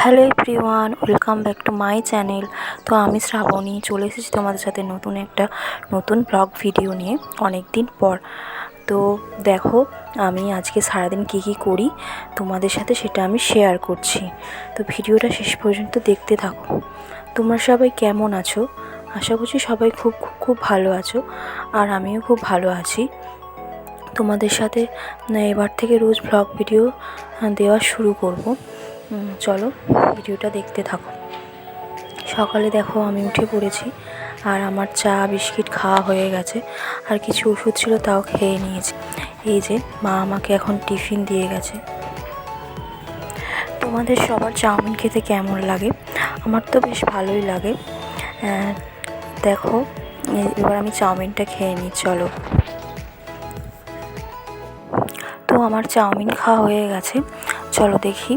Hello everyone, welcome back to my channel. তো আমি শ্রাবণী চলে এসেছি তোমাদের সাথে নতুন ব্লগ ভিডিও নিয়ে অনেক দিন পর। তো দেখো আমি আজকে সারাদিন কী করি তোমাদের সাথে সেটা আমি শেয়ার করছি। তো ভিডিওটা শেষ পর্যন্ত দেখতে থাকো। তোমরা সবাই কেমন আছো? আশা করছি সবাই খুব ভালো আছো, আর আমিও খুব ভালো আছি। তোমাদের সাথে এবার থেকে রোজ ব্লগ ভিডিও দেওয়া শুরু করব। চলো ভিডিওটা দেখতে থাকো। সকালে দেখো আমি উঠে পড়েছি, আর আমার চা বিস্কিট খাওয়া হয়ে গেছে, আর কিছু ওষুধ ছিল তাও খেয়ে নিয়েছি। এই যে মা আমাকে এখন টিফিন দিয়ে গেছে। তোমাদের সবার চাউমিন খেতে কেমন লাগে? আমার তো বেশ ভালোই লাগে। দেখো এবার আমি চাউমিনটা খেয়ে নিই। চলো, তো আমার চাউমিন খাওয়া হয়ে গেছে। চলো দেখি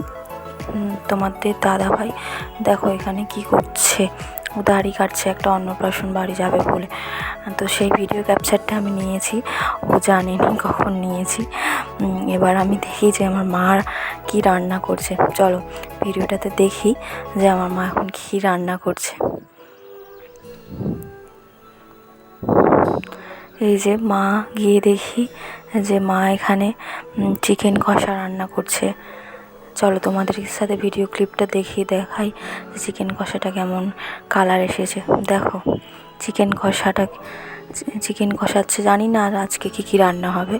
তোমাদের দাদাভাই দেখো এখানে কি করছে। ও দাড়ি কাটছে একটা অন্নপ্রাশন বাড়ি যাবে বলে। তো সেই ভিডিও ক্যাপচারটা আমি নিয়েছি, ও জানেনি কখন নিয়েছি। এবার আমি দেখি যে আমার মা কি রান্না করছে। চলো ভিডিওটাতে দেখি যে আমার মা এখন কী রান্না করছে। এই যে মা গিয়ে দেখি যে মা এখানে চিকেন কষা রান্না করছে। চলো তোমাদের সাথে ভিডিও ক্লিপটা দেখাই যে চিকেন কষাটা কেমন কালার এসেছে। দেখো চিকেন কষাচ্ছে। জানি না আর আজকে কী রান্না হবে।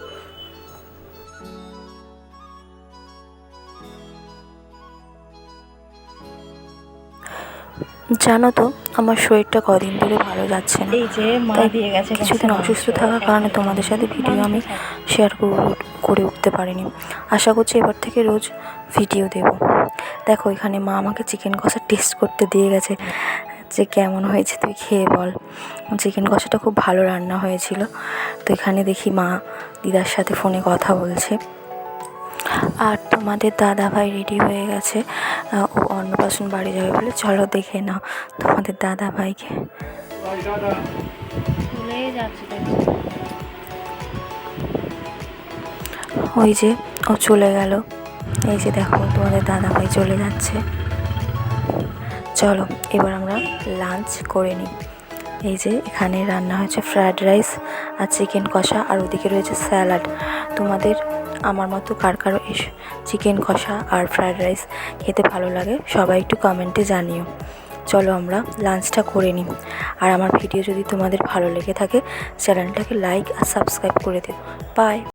জানো তো আমার শরীরটা কদিন ধরে ভালো যাচ্ছে না। তাই কিছুদিন অসুস্থ থাকার কারণে তোমাদের সাথে ভিডিও আমি শেয়ার করে উঠতে পারিনি। আশা করছি এবার থেকে রোজ ভিডিও দেব। দেখো এখানে মা আমাকে চিকেন কষা টেস্ট করতে দিয়ে গেছে যে কেমন হয়েছে তুই খেয়ে বল। চিকেন কষাটা খুব ভালো রান্না হয়েছিল। তো এখানে দেখি মা দিদার সাথে ফোনে কথা বলছে। আর তোমাদের দাদাভাই রেডি হয়ে গেছে, ও অন্নপ্রাশন বাড়ি যাবে বলে। চলো দেখে নাও তোমাদের দাদাভাইকে। ওই যে ও চলে গেল। এই যে দেখো তোমাদের দাদাভাই চলে যাচ্ছে। চলো এবার আমরা লাঞ্চ করে নিই। এই যে এখানে রান্না হয়েছে ফ্রায়েড রাইস আর চিকেন কষা, আর ওদিকে রয়েছে স্যালাড। তোমাদের আমার মতো কার চিকেন কষা আর ফ্রায়েড রাইস খেতে ভালো লাগে সবাই একটু কমেন্টে জানিও। চলো আমরা লাঞ্চটা করে নিই। আর আমার ভিডিও যদি তোমাদের ভালো লেগে থাকে চ্যানেলটাকে লাইক আর সাবস্ক্রাইব করে দিও। বাই।